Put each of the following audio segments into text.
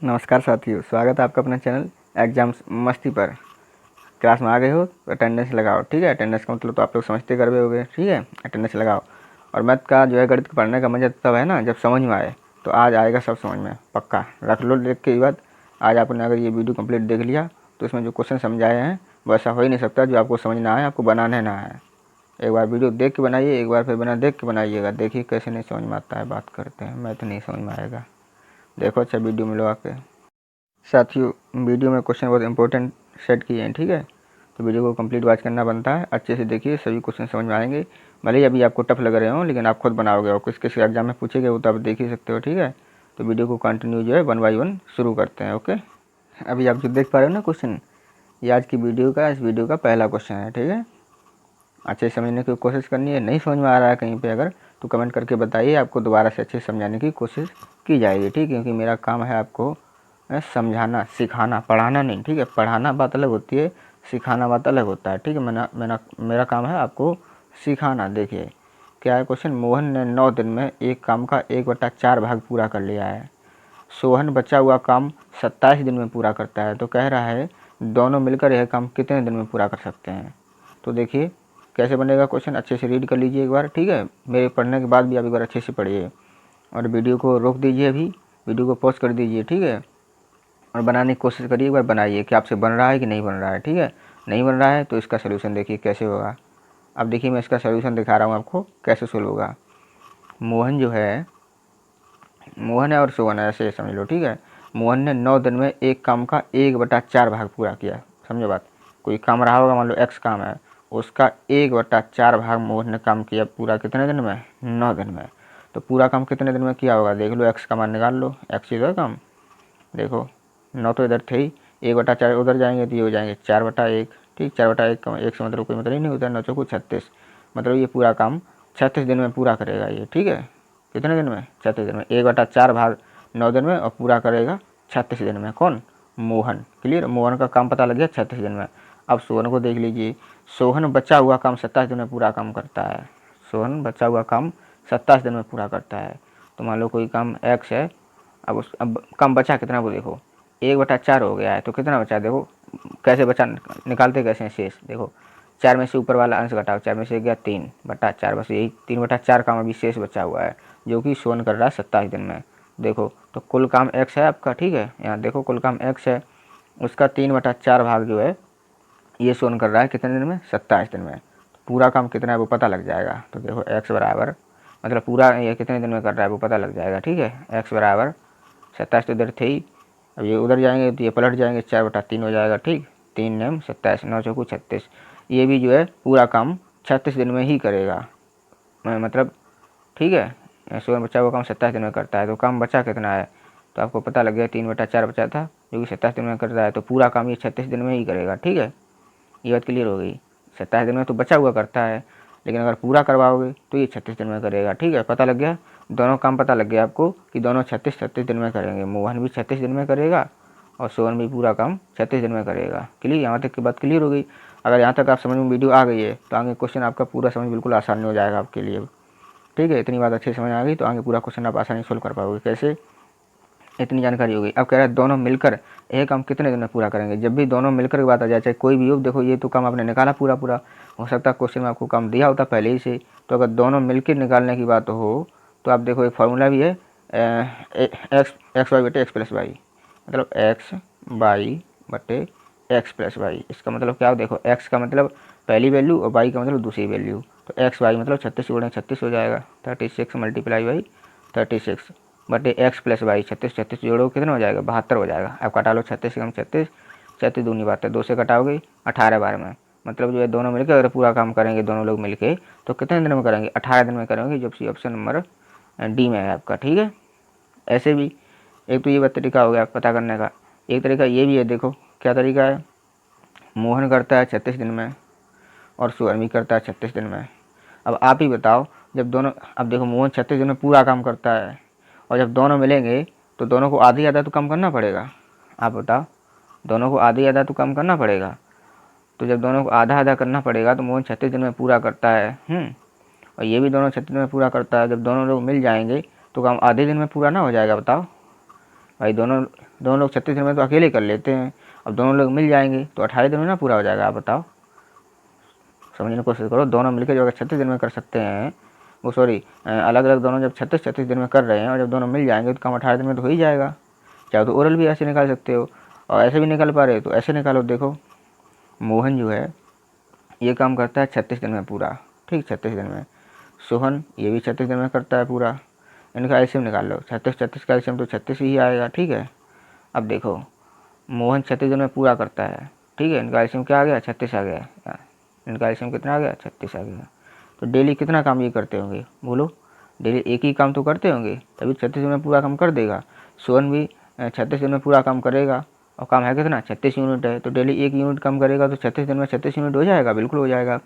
नमस्कार साथियों, स्वागत है आपका अपना चैनल एग्जाम्स मस्ती पर। क्लास में आ गए हो तो अटेंडेंस लगाओ। ठीक है, अटेंडेंस का मतलब तो आप लोग समझते कर रहे होगे। ठीक है, अटेंडेंस लगाओ। और मैथ का जो है, गणित पढ़ने का मजा तब है ना जब समझ में आए। तो आज आएगा सब समझ में, पक्का रख लो देख के। बाद आज आपने अगर ये वीडियो कंप्लीट देख लिया तो इसमें जो क्वेश्चन समझाए हैं वो ऐसा हो ही नहीं सकता जो आपको समझ ना आए, आपको बनाने ना आए। एक बार वीडियो देख के बनाइए, एक बार फिर बिना देख के बनाइएगा। देखिए कैसे नहीं समझ में आता है। बात करते हैं, मैथ नहीं समझ में आएगा। देखो अच्छा वीडियो में लो आके। साथियों, वीडियो में क्वेश्चन बहुत इंपॉर्टेंट सेट किए हैं। ठीक है, तो वीडियो को कंप्लीट वॉच करना बनता है। अच्छे से देखिए, सभी क्वेश्चन समझ में आएंगे। भले ही अभी आपको टफ लग रहे हो, लेकिन आप खुद बनाओगे और किस किस एग्जाम में पूछे गए वो तो आप देख ही सकते हो। ठीक है, तो वीडियो को कंटिन्यू जो है 1 बाय 1 शुरू करते हैं। ओके, अभी आप जो देख पा रहे हो ना क्वेश्चन, ये आज की वीडियो का, इस वीडियो का पहला क्वेश्चन है। ठीक है, अच्छे से समझने की कोशिश करनी है। नहीं समझ में आ रहा है कहीं पे अगर, तो कमेंट करके बताइए, आपको दोबारा से अच्छे से समझाने की कोशिश की जाएगी। ठीक है, क्योंकि मेरा काम है आपको समझाना, सिखाना, पढ़ाना नहीं। ठीक है, पढ़ाना बात अलग होती है, सिखाना बात अलग होता है। ठीक है, मेरा काम है आपको सिखाना। देखिए क्या है क्वेश्चन। मोहन ने 9 दिन में एक काम का 1/4 भाग पूरा कर लिया है। सोहन बचा हुआ काम 27 दिन में पूरा करता है। तो कह रहा है दोनों मिलकर यह काम कितने दिन में पूरा कर सकते हैं। तो देखिए कैसे बनेगा क्वेश्चन, अच्छे से रीड कर लीजिए एक बार। ठीक है, मेरे पढ़ने के बाद भी आप एक बार अच्छे से पढ़िए और वीडियो को रोक दीजिए, अभी वीडियो को पॉज कर दीजिए। ठीक है, और बनाने की कोशिश करिए, एक बार बनाइए कि आपसे बन रहा है कि नहीं बन रहा है। ठीक है, नहीं बन रहा है तो इसका सोल्यूशन देखिए कैसे होगा। अब देखिए मैं इसका सोल्यूशन दिखा रहा हूँ आपको कैसे सोल्व होगा। मोहन जो है, मोहन है और सोहन है, ऐसे समझ लो। ठीक है, मोहन ने 9 दिन में एक काम का 1/4 भाग पूरा किया। समझो बात, कोई काम रहा होगा, मान लो एक्स काम है, उसका 1/4 भाग मोहन ने काम किया पूरा कितने दिन में, 9 दिन में। तो पूरा काम कितने दिन में किया होगा देख लो, एक्स का मान निकाल लो। एक्स इधर काम, देखो 9 तो इधर थे ही, 1/4 उधर जाएंगे तो ये हो जाएंगे 4/1। ठीक, 4/1 का 1 से मतलब कोई मतलब ही नहीं होता है। 9 चौको 36, मतलब ये पूरा काम 36 दिन में पूरा करेगा ये। ठीक है, कितने दिन में, 36 दिन में। 1/4 भाग 9 दिन में और पूरा करेगा 36 दिन में। कौन, मोहन। क्लियर, मोहन का काम पता लग गया 36 दिन में। अब सोहन को देख लीजिए, सोहन बचा हुआ काम 27 दिन में पूरा काम करता है। सोहन बचा हुआ काम 27 दिन में पूरा करता है। तो मान लो कोई काम एक्स है, अब काम बचा कितना वो देखो, 1/4 हो गया है, तो कितना बचा देखो, कैसे बचा निकालते कैसे हैं शेष। देखो 4 में से ऊपर वाला अंश घटाओ, 4 में से गया 3/4, बस यही 3/4 काम अभी शेष बचा हुआ है, जो कि सोहन कर रहा है 27 दिन में। देखो तो कुल काम एक्स है आपका। ठीक है, यहाँ देखो कुल काम एक्स है, उसका 3/4 भाग जो है ये सोहन कर रहा है कितने दिन में, 27 दिन में। पूरा काम कितना है वो पता लग जाएगा। तो देखो एक्स बराबर, मतलब पूरा ये कितने दिन में कर रहा है वो पता लग जाएगा। ठीक है, एक्स बराबर 27 तो इधर थे ही, अब ये उधर जाएंगे तो ये पलट जाएंगे, 4/3 हो जाएगा। ठीक, 3 नेम 27, 9 चौको 36। ये भी जो है पूरा काम 36 दिन में ही करेगा, मतलब। ठीक है, सोहन बचा हुआ काम 27 दिन में करता है, तो काम बचा कितना है तो आपको पता लग गया, 3/4 बचा था जो कि 27 दिन में करता है, तो पूरा काम ये 36 दिन में ही करेगा। ठीक है, ये बात क्लियर हो गई। 27 दिन में तो बचा हुआ करता है, लेकिन अगर पूरा करवाओगे तो ये 36 दिन में करेगा। ठीक है, पता लग गया, दोनों काम पता लग गया आपको कि दोनों 36 दिन में करेंगे। मोहन भी 36 दिन में करेगा और सोहन भी पूरा काम 36 दिन में करेगा। क्लियर, यहाँ तक की बात क्लियर हो गई। अगर यहाँ तक आप समझ में वीडियो आ गई है तो आगे क्वेश्चन आपका पूरा समझ बिल्कुल आसानी हो जाएगा आपके लिए। ठीक है, इतनी बात अच्छी समझ आ गई तो आगे पूरा क्वेश्चन आप आसानी सोल्व कर पाओगे। कैसे, इतनी जानकारी हो गई। अब कह रहा है दोनों मिलकर यह काम कितने दिन में पूरा करेंगे। जब भी दोनों मिलकर की बात आ जाए, चाहे कोई भी हो, देखो ये तो काम आपने निकाला पूरा पूरा, हो सकता है क्वेश्चन में आपको काम दिया होता पहले ही से। तो अगर दोनों मिलकर निकालने की बात हो तो आप देखो एक फार्मूला भी है, एक्स वाई बटे एक्स प्लस वाई, मतलब एक्स वाई बटे एक्स प्लस वाई। इसका मतलब क्या हो, देखो एक्स का मतलब पहली वैल्यू और वाई का मतलब दूसरी वैल्यू। तो एक्स वाई मतलब 36 गुणे 36 हो जाएगा, 36 मल्टीप्लाई बाई 36 बटे एक्स प्लस वाई। 36 36 जोड़ो कितना हो जाएगा, 72 हो जाएगा। अब कटा लो 36 कम 36, 36 दूनी बात है, 2 से कटाओगे 18 बार में, मतलब जो है दोनों मिलकर अगर पूरा काम करेंगे दोनों लोग मिलके तो कितने दिन में करेंगे, 18 दिन में करेंगे, जो सी ऑप्शन नंबर डी में है आपका। ठीक है, ऐसे भी एक तो ये तरीका हो गया पता करने का। एक तरीका ये भी है, देखो क्या तरीका है। मोहन करता है 36 दिन में और सोहन भी करता है 36 दिन में। अब आप ही बताओ, जब दोनों, अब देखो मोहन 36 दिन में पूरा काम करता है और जब दोनों मिलेंगे तो दोनों को आधी आधा तो कम करना पड़ेगा। आप बताओ, दोनों को आधी आधा तो कम करना पड़ेगा। तो जब दोनों को आधा आधा करना पड़ेगा तो मोहन 36 दिन में पूरा करता है, और ये भी दोनों 36 दिन में पूरा करता है। जब दोनों लोग मिल जाएंगे तो काम आधे दिन में पूरा ना हो जाएगा, बताओ। भाई दोनों दोनों लोग 36 दिन में तो अकेले कर लेते हैं, अब दोनों लोग मिल जाएंगे तो 18 दिन में ना पूरा हो जाएगा। आप बताओ, समझने की कोशिश करो। दोनों मिलकर जो अगर 36 दिन में कर सकते हैं, वो सॉरी अलग अलग दोनों जब 36 दिन में कर रहे हैं और जब दोनों मिल जाएंगे तो काम 18 दिन में तो हो ही जाएगा। चाहे तो ओरल भी ऐसे निकाल सकते हो और ऐसे भी निकाल पा रहे हो तो ऐसे निकालो। देखो मोहन जो है ये काम करता है 36 दिन में पूरा, ठीक, 36 दिन में। सोहन ये भी 36 दिन में करता है पूरा। इनका एलसीएम निकाल लो, 36 का एलसीएम तो 36 ही आएगा, ठीक है। अब देखो मोहन 36 दिन में पूरा करता है, ठीक है। इनका एलसीएम क्या आ गया, 36 आ गया। इनका एलसीएम कितना आ गया, 36 आ गया। तो डेली कितना काम ये करते होंगे, बोलो। डेली एक ही काम तो करते होंगे, तभी 36 दिन में पूरा काम कर देगा। सोहन भी 36 दिन में पूरा काम करेगा और काम है कितना, 36 यूनिट है। तो डेली 1 यूनिट काम करेगा तो 36 दिन में 36 यूनिट हो जाएगा, बिल्कुल हो जाएगा,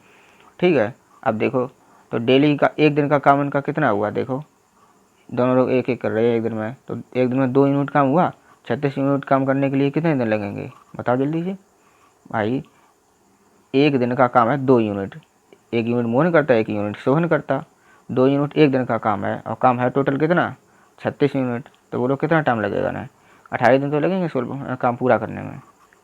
ठीक है। अब देखो तो डेली का 1 दिन का काम इनका कितना हुआ, देखो दोनों लोग एक एक कर रहे हैं 1 दिन में, तो 1 दिन में 2 यूनिट काम हुआ। 36 यूनिट काम करने के लिए कितने दिन लगेंगे, बताओ जल्दी से भाई। 1 दिन का काम है 2 यूनिट, 1 यूनिट मोहन करता है, 1 यूनिट सोहन करता, 2 यूनिट 1 दिन का काम है और काम है टोटल कितना, 36 यूनिट। तो बोलो कितना टाइम लगेगा ना, 18 दिन तो लगेंगे सोल्व काम पूरा करने में।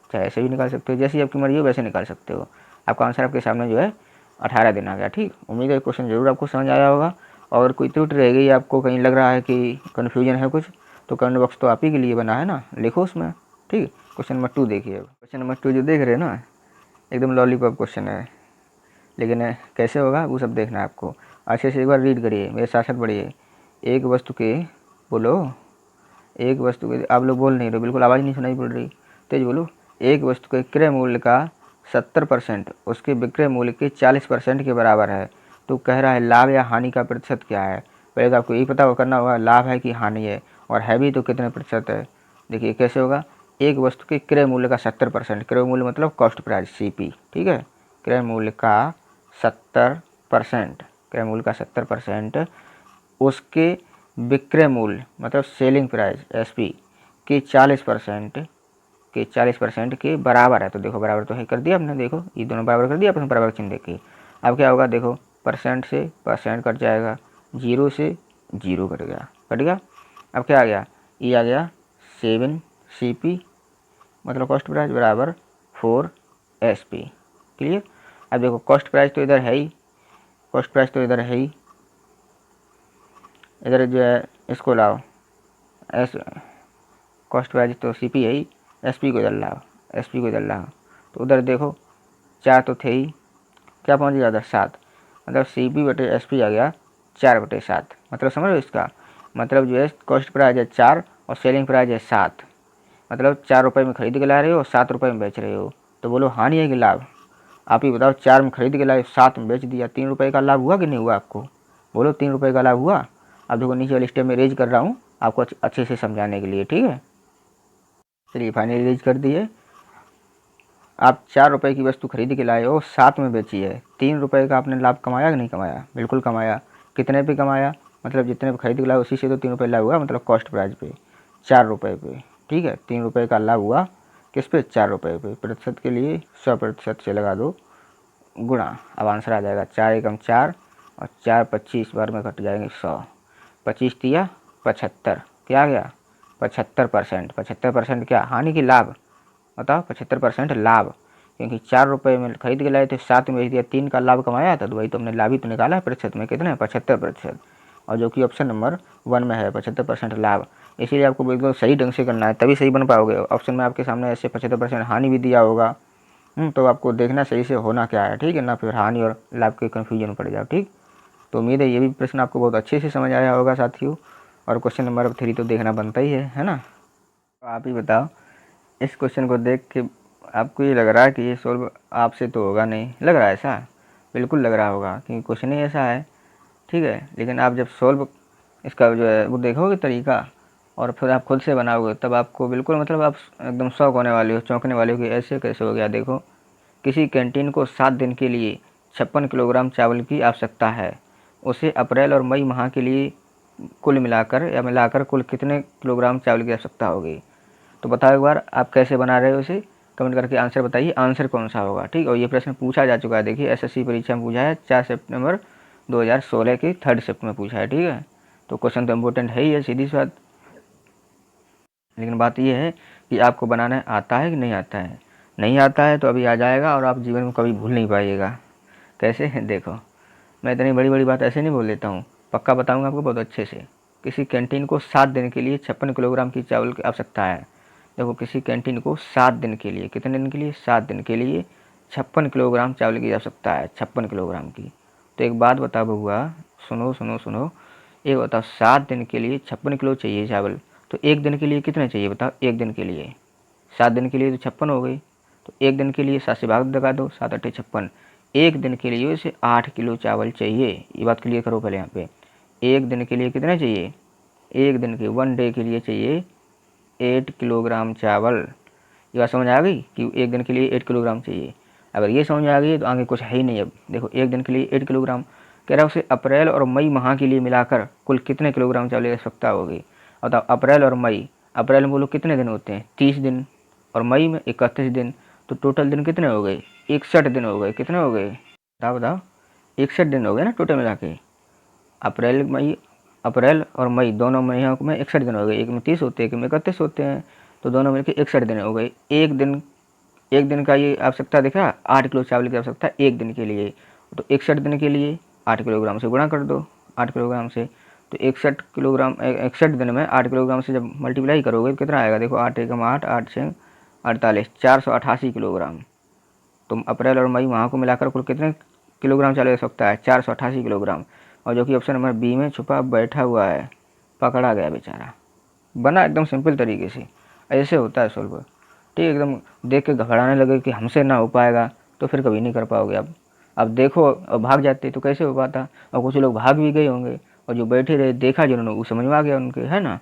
चाहे ऐसे भी निकाल सकते हो, जैसी आपकी मर्जी हो वैसे निकाल सकते हो। आपका आंसर आपके सामने जो है 18 दिन आ गया, ठीक। उम्मीद है क्वेश्चन जरूर आपको समझ आया होगा। और कोई त्रुटि रह गई, आपको कहीं लग रहा है कि कन्फ्यूजन है कुछ, तो कमेंट बॉक्स तो आप ही के लिए बना है ना, लिखो उसमें, ठीक। क्वेश्चन नंबर 2 देखिए। क्वेश्चन नंबर 2 जो देख रहे हैं ना, एकदम लॉलीपॉप क्वेश्चन है, लेकिन कैसे होगा वो सब देखना है आपको। अच्छे से एक बार रीड करिए, मेरे साथ साथ पढ़िए। एक वस्तु के, बोलो, एक वस्तु के, आप लोग बोल नहीं रहे, बिल्कुल आवाज़ नहीं सुनाई पड़ रही, तेज बोलो। एक वस्तु के क्रय मूल्य का 70% उसके विक्रय मूल्य के 40% के बराबर है, तो कह रहा है लाभ या हानि का प्रतिशत क्या है। पहले तो आपको यही पता करना होगा लाभ है कि हानि है, और है भी तो कितने प्रतिशत है। देखिए कैसे होगा, एक वस्तु के क्रय मूल्य का 70%, क्रय मूल्य मतलब कॉस्ट प्राइस CP, ठीक है। क्रय मूल्य का 70%, क्रय मूल्य का 70% उसके विक्रय मूल्य मतलब सेलिंग प्राइस SP के 40% के बराबर है। तो देखो बराबर तो है, कर दिया आपने, देखो ये दोनों बराबर कर दिया आपने, बराबर चिन्ह देखिए। अब क्या होगा, देखो परसेंट से परसेंट कट जाएगा, 0 से 0 कट गया, कट गया। अब क्या आ गया, ये आ गया 7 CP मतलब कॉस्ट प्राइस बराबर 4 SP, क्लियर। अब देखो कॉस्ट प्राइस तो इधर है ही, कॉस्ट प्राइस तो इधर है ही, इधर जो है इसको लाओ, एस कॉस्ट प्राइस तो CP है ही, SP को इधर लाओ, SP को इधर लाओ, तो उधर देखो 4 तो थे ही, क्या पहुंच गया उधर 7, मतलब CP बटे SP आ गया 4/7। मतलब समझ लो इसका मतलब जो है कॉस्ट प्राइस है 4 और सेलिंग प्राइस है 7, मतलब 4 रुपये में खरीद के ला रहे हो और 7 रुपये में बेच रहे हो। तो बोलो हानि है कि लाभ, आप ही बताओ। 4 में खरीद के लाए, 7 में बेच दिया, 3 रुपये का लाभ हुआ कि नहीं हुआ आपको, बोलो 3 रुपये का लाभ हुआ। अब देखो नीचे वाले स्टेप में रेज कर रहा हूँ आपको अच्छे से समझाने के लिए, ठीक है। चलिए फाइनली रेज कर दिए। आप 4 रुपये की वस्तु खरीद के लाए हो, 7 में बेची है, 3 रुपये का आपने लाभ कमाया कि नहीं कमाया, बिल्कुल कमाया। कितने पे कमाया, मतलब जितने पे खरीद के लाए उसी से तो 3 रुपये लाभ हुआ, मतलब कॉस्ट प्राइस पे 4 रुपये पे, ठीक है। 3 रुपये का लाभ हुआ किस पे, 4 रुपये पे। प्रतिशत के लिए 100% से लगा दो गुणा, अब आंसर आ जाएगा 4 एकम 4 और 4 25 बार में घट जाएंगे 100, 25 तिया 75, क्या आ गया 75%। 75% क्या हानि की लाभ, बताओ 75% लाभ, क्योंकि 4 रुपये में खरीद के लाए थे, 7 में बेच दिया, 3 का लाभ कमाया था, तो वही तो हमने लाभ ही तो निकाला है प्रतिशत में, कितने 75%, और जो कि ऑप्शन नंबर 1 में है 75% लाभ। इसीलिए आपको बिल्कुल सही ढंग से करना है, तभी सही बन पाओगे। ऑप्शन में आपके सामने ऐसे 75% हानि भी दिया होगा, तो आपको देखना सही से होना क्या है, ठीक है ना, फिर हानि और लाभ के कन्फ्यूजन पड़ जाओ, ठीक। तो उम्मीद है ये भी प्रश्न आपको बहुत अच्छे से समझ आया होगा साथियों। और क्वेश्चन नंबर 3 तो देखना बनता ही है ना। तो आप ही बताओ, इस क्वेश्चन को देख के आपको ये लग रहा है कि ये सोल्व आपसे तो होगा नहीं, लग रहा है ऐसा, बिल्कुल लग रहा होगा क्योंकि क्वेश्चन ही ऐसा है, ठीक है। लेकिन आप जब सोल्व इसका जो है वो देखोगे तरीका और फिर आप खुद से बनाओगे, तब आपको बिल्कुल मतलब आप एकदम शौक होने वाले हो, चौंकने वाले हो कि ऐसे कैसे हो गया। देखो किसी कैंटीन को 7 दिन के लिए 56 किलोग्राम चावल की आवश्यकता है, उसे अप्रैल और मई माह के लिए कुल मिलाकर कुल कितने किलोग्राम चावल की आवश्यकता होगी। तो बताओ एक बार आप कैसे बना रहे हो इसे, कमेंट करके आंसर बताइए, आंसर कौन सा होगा, ठीक। और ये प्रश्न पूछा जा चुका है, देखिए SSC परीक्षा में पूछा है 4 सितंबर 2016 की 3rd शिफ्ट में पूछा है, ठीक है। तो क्वेश्चन तो इम्पोर्टेंट है ही है, सीधी सी बात। लेकिन बात यह है कि आपको बनाना आता है कि नहीं आता है। नहीं आता है तो अभी आ जाएगा और आप जीवन में कभी भूल नहीं पाइएगा। कैसे है देखो, मैं इतनी बड़ी बड़ी बात ऐसे नहीं बोल लेता हूँ, पक्का बताऊँगा आपको बहुत अच्छे से। किसी कैंटीन को 7 दिन के लिए 56 किलोग्राम की चावल की आवश्यकता है। देखो किसी कैंटीन को 7 दिन के लिए, कितने दिन के लिए, 7 दिन के लिए 56 किलोग्राम चावल की आवश्यकता है, 56 किलोग्राम की। तो एक बात बता बउआ, सुनो सुनो सुनो, एक बताओ 7 दिन के लिए 56 किलो चाहिए चावल, तो एक दिन के लिए कितने चाहिए बताओ। एक दिन के लिए 7 दिन के लिए तो 56 हो गई, तो एक दिन के लिए 7 से भाग लगा दो, 7 8 56। एक दिन के लिए उसे 8 किलो चावल चाहिए। ये बात क्लियर करो पहले यहाँ पे। एक दिन के लिए कितना चाहिए, एक दिन के 1 डे के लिए चाहिए 8 किलोग्राम चावल। ये बात समझ आ गई कि एक दिन के लिए 8 किलोग्राम चाहिए। अगर ये समझ आ गई तो आगे कुछ है ही नहीं। अब देखो एक दिन के लिए 8 किलोग्राम कह रहा है, उसे अप्रैल और मई माह के लिए मिलाकर कुल कितने किलोग्राम चावल की आवश्यकता होगी। बताओ अप्रैल और मई, अप्रैल में बोलो कितने दिन होते हैं, 30 दिन, और मई में 31 दिन, तो टोटल दिन कितने हो गए, 61 दिन हो गए। कितने हो गए बताओ बताओ, 61 दिन हो गए ना टोटल मिला के। अप्रैल और मई दोनों महीनों में 61 दिन हो गए। एक में 30 होते हैं, एक में 31 होते हैं, तो दोनों मिलकर 61 दिन हो गए। एक दिन का ये आवश्यकता दिख रहा, 8 किलो चावल की आवश्यकता एक दिन के लिए। तो 61 दिन के लिए 8 किलोग्राम से गुणा कर दो, 8 किलोग्राम से। तो 61 किलोग्राम 61 दिन में 8 किलोग्राम से जब मल्टीप्लाई करोगे तो कितना आएगा, देखो 8 एकम 8, 8 6 48, 488 किलोग्राम। तुम अप्रैल और मई माह को मिलाकर कुल कितने किलोग्राम चावल की आवश्यकता है, 488 किलोग्राम। और जो कि ऑप्शन नंबर बी में छुपा बैठा हुआ है, पकड़ा गया बेचारा। बना एकदम सिंपल तरीके से, ऐसे होता है सोल्व। ठीक, एकदम देख के घबराने लगे कि हमसे ना हो पाएगा तो फिर कभी नहीं कर पाओगे। अब देखो, अब भाग जाते तो कैसे हो पाता। और कुछ लोग भाग भी गए होंगे, और जो बैठे रहे देखा जिन्होंने वो समझ में आ गया उनके, है ना।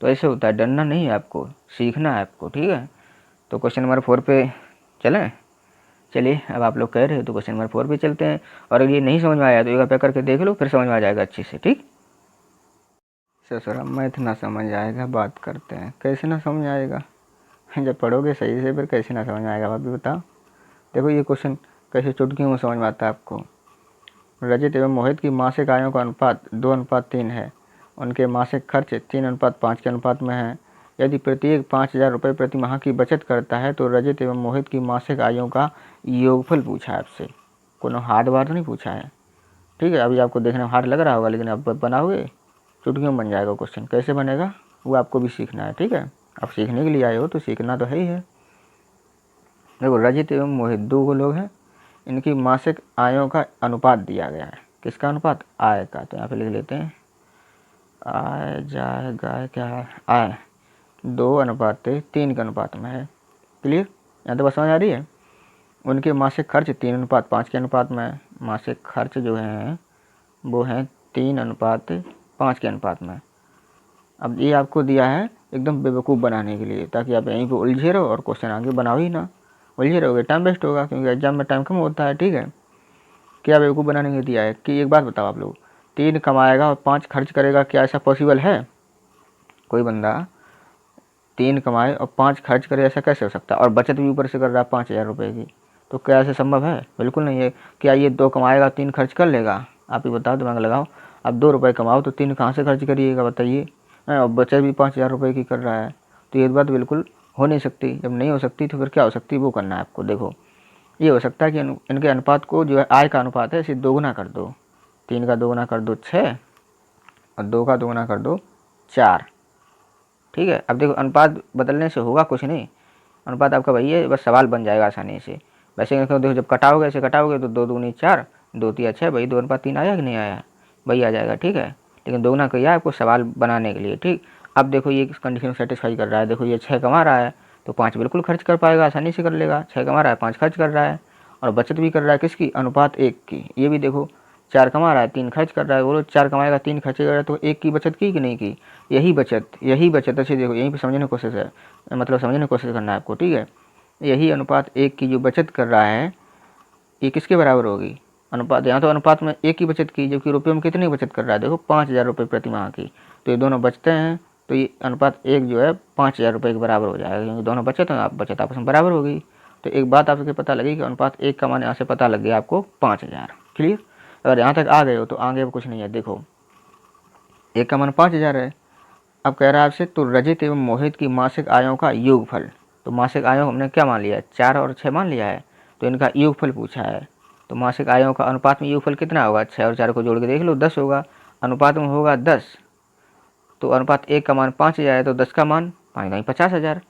तो ऐसे होता है, डरना नहीं है आपको, सीखना है आपको। ठीक है, तो क्वेश्चन नंबर 4 पे चलें। चलिए, अब आप लोग कह रहे हो तो क्वेश्चन नंबर 4 पे चलते हैं। और अगर ये नहीं समझ में आया तो एक बार करके देख लो, फिर समझ में आ जाएगा अच्छे से। ठीक सर, मैथ ना समझ आएगा, बात करते हैं। कैसे ना समझ आएगा, जब पढ़ोगे सही से फिर कैसे ना समझ में आएगा, आप भी बताओ। देखो ये क्वेश्चन कैसे चुटकियों में समझ में आता है आपको। रजत एवं मोहित की मासिक आयों का अनुपात 2:3 है। उनके मासिक खर्च 3:5 के अनुपात में है। यदि प्रत्येक 5,000 रुपये प्रति माह की बचत करता है तो रजत एवं मोहित की मासिक आयों का योगफल पूछा है आपसे। कोनो हार्ड बात नहीं पूछा है। ठीक है, अभी आपको देखने में हार्ड लग रहा होगा, लेकिन आप बनाओगे चुटकियों में बन जाएगा क्वेश्चन। कैसे बनेगा वो आपको भी सीखना है। ठीक है, आप सीखने के लिए आए हो तो सीखना तो है ही है। देखो रजित एवं मोहित 2 लोग हैं, इनकी मासिक आयों का अनुपात दिया गया है। किसका अनुपात, आय का। तो यहाँ पे लिख लेते हैं आय जाएगा क्या है, आय 2:3 के अनुपात में है। क्लियर, यहाँ तो बस समझ आ रही है। उनके मासिक खर्च 3:5 के अनुपात में है। मासिक खर्च जो हैं वो हैं 3:5 के अनुपात में। अब ये आपको दिया है एकदम बेवकूफ़ बनाने के लिए, ताकि आप यहीं पे उलझे रहो और क्वेश्चन आगे बनाओ ही ना। उलझे रहोगे टाइम वेस्ट होगा, क्योंकि एग्जाम में टाइम कम होता है। ठीक है, क्या बेवकूफ़ बनाने के लिए दिया है कि एक बात बताओ आप लोग, 3 कमाएगा और 5 खर्च करेगा, क्या ऐसा पॉसिबल है। कोई बंदा 3 कमाए और 5 खर्च करे, ऐसा कैसे हो सकता है। और बचत भी ऊपर से कर रहा है 5,000 रुपये की, तो क्या ऐसे संभव है, बिल्कुल नहीं है। क्या ये 2 कमाएगा 3 खर्च कर लेगा, आप ही बताओ, दिमाग लगाओ। अब 2 रुपये कमाओ तो 3 कहाँ से खर्च करिएगा बताइए। और बचत भी 5,000 रुपये की कर रहा है, तो ये बात बिल्कुल हो नहीं सकती। जब नहीं हो सकती तो फिर क्या हो सकती है, वो करना है आपको। देखो ये हो सकता है कि इनके अनुपात को, जो है आय का अनुपात है, इसे 2 गुना कर दो। 3 का 2 गुना कर दो 6, और 2 का 2 गुना कर दो 4। ठीक है, अब देखो अनुपात बदलने से होगा कुछ नहीं, अनुपात आपका वही है, बस सवाल बन जाएगा आसानी से। वैसे देखो जब कटाओगे, ऐसे कटाओगे तो 2 दूनी 4, 2 तिया 6, भाई 2:3 आया कि नहीं आया, वही आ जाएगा। ठीक है, लेकिन 2 गुना किया आपको सवाल बनाने के लिए। ठीक, अब देखो ये इस कंडीशन सेटिस्फाई कर रहा है। देखो ये 6 कमा रहा है तो 5 बिल्कुल खर्च कर पाएगा, आसानी से कर लेगा। 6 कमा रहा है, 5 खर्च कर रहा है, और बचत भी कर रहा है किसकी, अनुपात 1 की। ये भी देखो 4 कमा रहा है, 3 खर्च कर रहा है। बोलो 4 कमाएगा 3 खर्च कर रहा है, तो 1 की बचत की कि नहीं की, यही बचत। अच्छे देखो यहीं पे समझने की कोशिश है, मतलब समझने की कोशिश करना है आपको। ठीक है, यही अनुपात 1 की जो बचत कर रहा है, ये किसके बराबर होगी, अनुपात। यहाँ तो अनुपात में 1 की बचत की, जबकि रुपये में कितनी बचत कर रहा है, देखो 5,000 रुपये प्रति माह की। तो ये दोनों बचते हैं, तो ये अनुपात 1 जो है 5,000 रुपये के बराबर हो जाएगा, क्योंकि दोनों बचत हैं, बचत आपस में बराबर होगी। तो एक बात आपको पता लगी कि अनुपात 1 का मान यहाँ से पता लग गया आपको 5,000। क्लियर, अगर यहाँ तक आ गए हो तो आगे कुछ नहीं है। देखो 1 का मान 5,000 है, अब कह रहा है आपसे, तो रजित एवं मोहित की मासिक आयों का योगफल। तो मासिक आयों हमने क्या मान लिया है, 4 और 6 मान लिया है, तो इनका योगफल पूछा है। तो मासिक आयों का अनुपात में योगफल कितना होगा, 6 और 4 को जोड़ के देख लो, 10 होगा। अनुपात में होगा 10, तो अनुपात 1 का मान 5000 है, तो 10 का मान 5 50,000,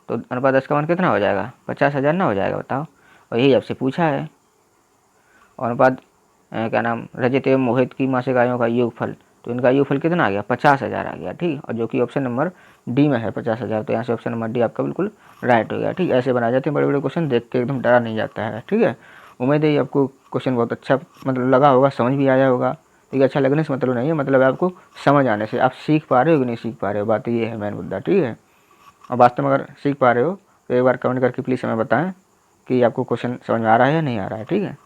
तो अनुपात 10 का मान कितना हो जाएगा, 50,000 ना हो जाएगा, बताओ। और यही आपसे पूछा है। और अनुपात क्या नाम, रजत एवं मोहित की मासिक आयों का योगफल, तो इनका योगफल कितना आ गया, 50,000 आ गया, ठीक। और जो कि ऑप्शन नंबर डी में है 50,000, तो यहाँ से ऑप्शन नंबर डी आपका बिल्कुल राइट हो गया, ठीक। ऐसे बनाए जाते हैं बड़े बड़े क्वेश्चन, देख के एकदम डरा नहीं जाता है, ठीक है। उम्मीद है आपको क्वेश्चन बहुत अच्छा मतलब लगा होगा, समझ भी आया होगा, ठीक है। अच्छा लगने से मतलब नहीं है, मतलब आपको समझ आने से, आप सीख पा रहे हो कि नहीं सीख पा रहे हो, बात ये है मेन मुद्दा, ठीक है। और वास्तव में अगर सीख पा रहे हो तो एक बार कमेंट करके प्लीज़ हमें बताएं कि आपको क्वेश्चन समझ में आ रहा है या नहीं आ रहा है, ठीक है।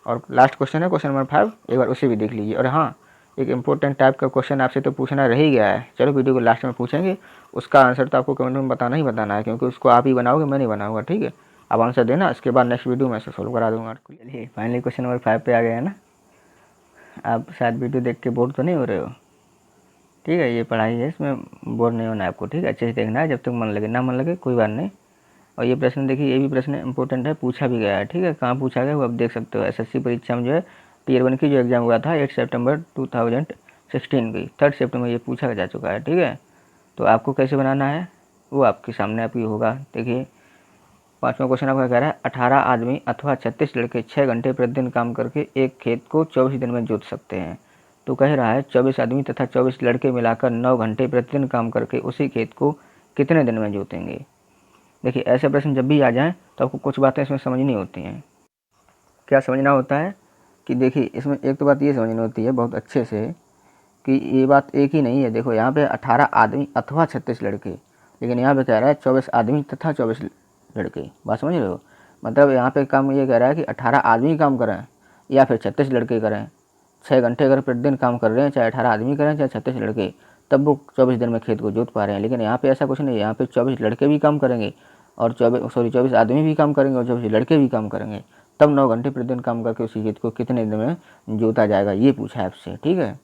और लास्ट क्वेश्चन है क्वेश्चन नंबर 5, एक बार उसे भी देख लीजिए। और हाँ, एक इंपॉर्टेंट टाइप का क्वेश्चन आपसे तो पूछना रह ही गया है, चलो वीडियो को लास्ट में पूछेंगे, उसका आंसर तो आपको कमेंट में बताना ही बताना है, क्योंकि उसको आप ही बनाओगे, मैं नहीं बनाऊंगा, ठीक है। आप आंसर देना, इसके बाद नेक्स्ट वीडियो में से सोल्व करा दूंगा आपको। चलिए फाइनली क्वेश्चन नंबर 5 पे आ गए हैं ना। आप शायद वीडियो देख के बोर तो नहीं हो रहे हो, ठीक है। ये पढ़ाई है, इसमें बोर नहीं होना है आपको, ठीक है। अच्छे से देखना है, जब तक मन लगे, ना मन लगे कोई बात नहीं। और ये प्रश्न देखिए, ये भी प्रश्न इंपॉर्टेंट है, पूछा भी गया है, ठीक है। कहाँ पूछा गया वो आप देख सकते हो, एसएससी परीक्षा में जो है टीयर 1 की जो एग्ज़ाम हुआ था 8 सितंबर 2016 की, 3 सितंबर ये पूछा जा चुका है, ठीक है। तो आपको कैसे बनाना है वो आपके सामने आपकी होगा। देखिए 5वां क्वेश्चन आपका कह रहा है, 18 आदमी अथवा 36 लड़के 6 घंटे प्रतिदिन काम करके एक खेत को 24 दिन में जोत सकते हैं। तो कह रहा है 24 आदमी तथा 24 लड़के मिलाकर 9 घंटे प्रतिदिन काम करके उसी खेत को कितने दिन में जोतेंगे। देखिए ऐसे प्रश्न जब भी आ जाएं तो आपको कुछ बातें इसमें समझनी होती हैं। क्या समझना होता है कि देखिए इसमें एक तो बात ये समझनी होती है बहुत अच्छे से कि ये बात एक ही नहीं है। देखो यहाँ पे 18 आदमी अथवा 36 लड़के, लेकिन यहाँ पे कह रहा है 24 आदमी तथा 24 लड़के, बात समझ रहे हो। मतलब यहाँ पे काम ये कह रहा है कि 18 आदमी काम करें या फिर 36 लड़के करें, 6 घंटे अगर प्रतिदिन काम कर रहे हैं, चाहे 18 आदमी करें चाहे 36 लड़के, तब वो 24 दिन में खेत को जोत पा रहे हैं। लेकिन यहाँ पे ऐसा कुछ नहीं है, यहाँ पे 24 लड़के भी काम करेंगे और 24 आदमी भी काम करेंगे और 24 लड़के भी काम करेंगे, तब 9 घंटे प्रतिदिन काम करके उसी खेत को कितने दिन में जोता जाएगा, ये पूछा है आपसे, ठीक है।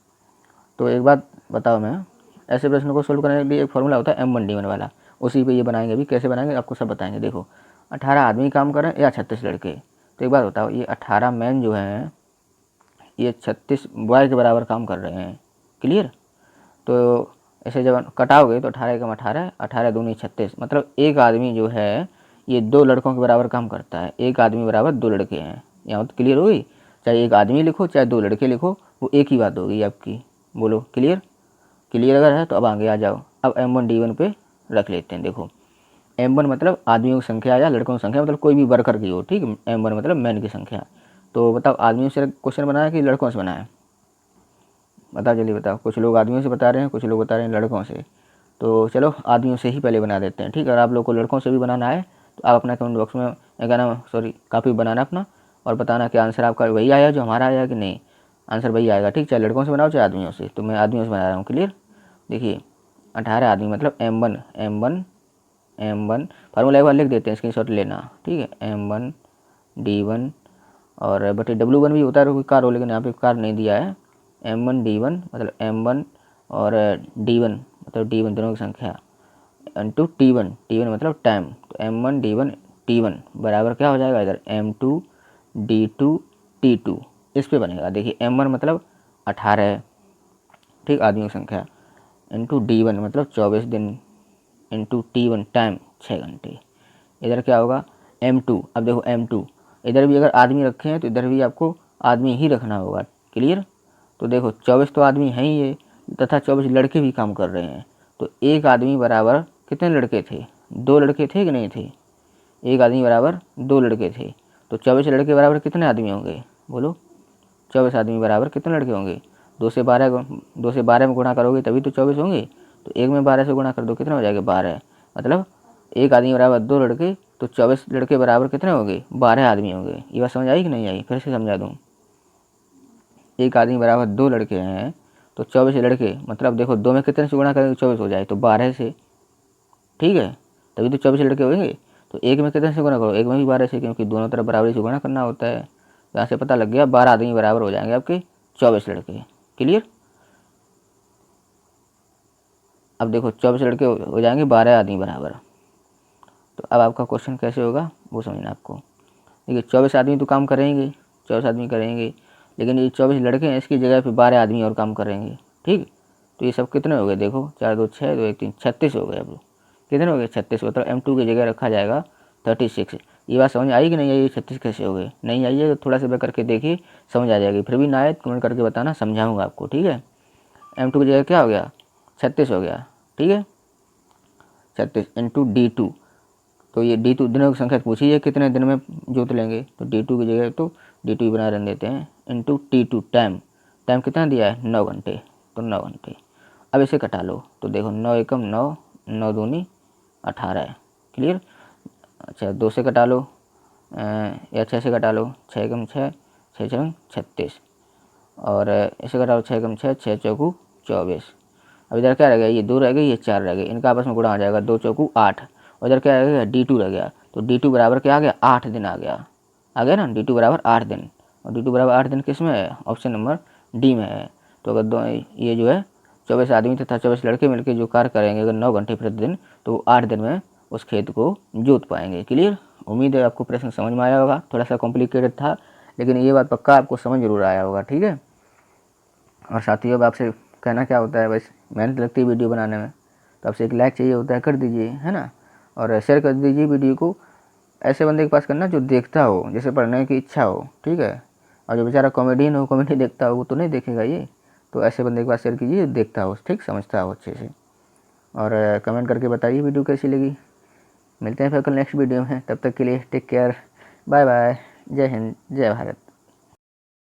तो एक बात बताओ, मैं ऐसे प्रश्न को सोल्व करने के लिए एक फॉर्मूला होता है M1D1 वाला, उसी पे ये बनाएंगे, भी कैसे बनाएंगे आपको सब बताएंगे। देखो 18 आदमी काम करें या 36 लड़के, तो एक बात बताओ, ये 18 मैन जो हैं ये 36 बॉय के बराबर काम कर रहे हैं, क्लियर। तो ऐसे जब कटाओगे तो 18 कम 18, 18 दूनी 36, मतलब एक आदमी जो है ये 2 लड़कों के बराबर काम करता है, एक आदमी बराबर 2 लड़के हैं। यहाँ तो क्लियर हुई, चाहे एक आदमी लिखो चाहे 2 लड़के लिखो, वो एक ही बात होगी आपकी। बोलो क्लियर। क्लियर अगर है तो अब आगे आ जाओ। अब M1D1 पे रख लेते हैं। देखो M1 मतलब आदमियों की संख्या या लड़कों की संख्या, मतलब कोई भी वर्कर की हो, ठीक है। M1 मतलब मैन की संख्या। तो बताओ आदमियों से क्वेश्चन बनाया कि लड़कों से बनाया, बताओ जल्दी बताओ। कुछ लोग आदमियों से बता रहे हैं, कुछ लोग बता रहे हैं लड़कों से। तो चलो आदमियों से ही पहले बना देते हैं, ठीक है। और आप लोग को लड़कों से भी बनाना है तो आप अपना कमेंट बॉक्स में कापी बनाना अपना और बताना कि आंसर आपका वही आया जो हमारा आया कि नहीं। आंसर वही आएगा, ठीक। चाहे लड़कों से बनाओ चाहे आदमियों से, तो मैं आदमियों से बना रहा हूँ, क्लियर। देखिए 18 आदमी मतलब M1 फार्मूला एक बार लिख देते हैं, स्क्रीनशॉट लेना, ठीक है। M1D1 और बटे W1 भी होता है कोई कार हो, लेकिन यहाँ पे कार नहीं दिया है। M1D1 मतलब M1 और D1 मतलब D1 दोनों की संख्या इंटू T1 मतलब टाइम, तो M1D1 T1 बराबर क्या हो जाएगा इधर M2D2 T2, इस पे बनेगा। देखिए M1 मतलब 18 है, ठीक, आदमियों की संख्या, इंटू D1 मतलब 24 दिन, इंटू T1 टाइम 6 घंटे। इधर क्या होगा M2, अब देखो M2 इधर भी अगर आदमी रखे हैं तो इधर भी आपको आदमी ही रखना होगा, क्लियर। तो देखो 24 तो आदमी हैं ही ये, तथा 24 लड़के भी काम कर रहे हैं, तो एक आदमी बराबर कितने लड़के थे, 2 लड़के थे कि नहीं थे। एक आदमी बराबर 2 लड़के थे, तो 24 लड़के बराबर कितने आदमी होंगे, बोलो। 24 आदमी बराबर कितने लड़के होंगे, 2 से 12 में गुणा करोगे तभी तो 24 होंगे, तो एक में 12 से गुणा कर दो कितना हो जाएगा 12, मतलब एक आदमी बराबर 2 लड़के, तो 24 लड़के बराबर कितने होंगे 12 आदमी होंगे। ये बात समझ आई कि नहीं आई, फिर से समझा दूँ। एक आदमी बराबर 2 लड़के हैं, तो 24 लड़के मतलब देखो 2 में कितने से गुणा करेंगे 24 हो जाए, तो 12 से, ठीक है, तभी तो 24 लड़के होंगे। तो एक में कितने से गुणा करो, एक में भी 12 से, क्योंकि दोनों तरफ बराबरी से गुणा करना होता है। तो यहाँ से पता लग गया 12 आदमी बराबर हो जाएंगे आपके 24 लड़के, क्लियर। अब देखो 24 लड़के हो जाएंगे 12 आदमी बराबर। तो अब आपका क्वेश्चन कैसे होगा वो समझना आपको। देखिए 24 आदमी तो काम करेंगे, 24 आदमी करेंगे, लेकिन ये 24 लड़के हैं, इसकी जगह पे 12 आदमी और काम करेंगे। ठीक, तो ये सब कितने हो गए देखो, 4 2 6 2 1 3 36 हो गए। अब कितने हो गए 36, मतलब M2 की जगह रखा जाएगा 36। ये बात समझ आई कि नहीं आई, ये 36 कैसे हो गए? नहीं आई है तो थोड़ा सा बैक करके देखिए, समझ आ जाएगी। फिर भी ना आए तो कमेंट करके बताना, समझाऊंगा आपको। ठीक है, M2 की जगह क्या हो गया 36 हो गया। ठीक है, 36 इंटू D2। तो ये D2 दिनों की संख्या पूछी है कितने दिन में जोत लेंगे, तो D2 की जगह तो D2 ही बना रहने देते हैं, इंटू T2 टाइम। टाइम कितना दिया है 9 घंटे, तो 9 घंटे। अब इसे कटा लो तो देखो 9 एकम 9, 9 दूनी 18। क्लियर। अच्छा 2 से कटा लो या 6 से कटा लो, 6 एकम 6, 6 छः 36। और इसे कटा लो 6 एकम 6, 6 चौकू 24। अब इधर क्या रह गया, ये 2 रह गए, ये 4 रह गए, इनका आपस में गुणा हो जाएगा, 2 चौकू 8। और इधर क्या रह गया D2 रह गया, तो D2 बराबर क्या आ गया 8 दिन आ गया ना, D2 बराबर 8 दिन। और D2 बराबर 8 दिन किस में है, ऑप्शन नंबर डी में है। तो अगर दो ये जो है 24 आदमी तथा 24 लड़के मिलकर जो कार्य करेंगे अगर 9 घंटे प्रतिदिन, तो वो 8 दिन में उस खेत को जोत पाएंगे। क्लियर। उम्मीद है आपको प्रश्न समझ में आया होगा, थोड़ा सा कॉम्प्लिकेटेड था, लेकिन ये बात पक्का आपको समझ जरूर आया होगा। ठीक है, और साथियों अब आपसे कहना क्या होता है, बस मेहनत लगती है वीडियो बनाने में, तो आपसे एक लाइक चाहिए होता है, कर दीजिए, है ना। और शेयर कर दीजिए वीडियो को, ऐसे बंदे के पास करना जो देखता हो, जैसे पढ़ने की इच्छा हो। ठीक है, और जो बेचारा कॉमेडियन हो, कॉमेडी देखता हो, वो तो नहीं देखेगा ये, तो ऐसे बंदे के पास शेयर कीजिए, देखता हो, ठीक, समझता हो अच्छे से। और कमेंट करके बताइए वीडियो कैसी लगी। मिलते हैं फिर कल नेक्स्ट वीडियो में, तब तक के लिए टेक केयर, बाय बाय, जय हिंद, जय भारत।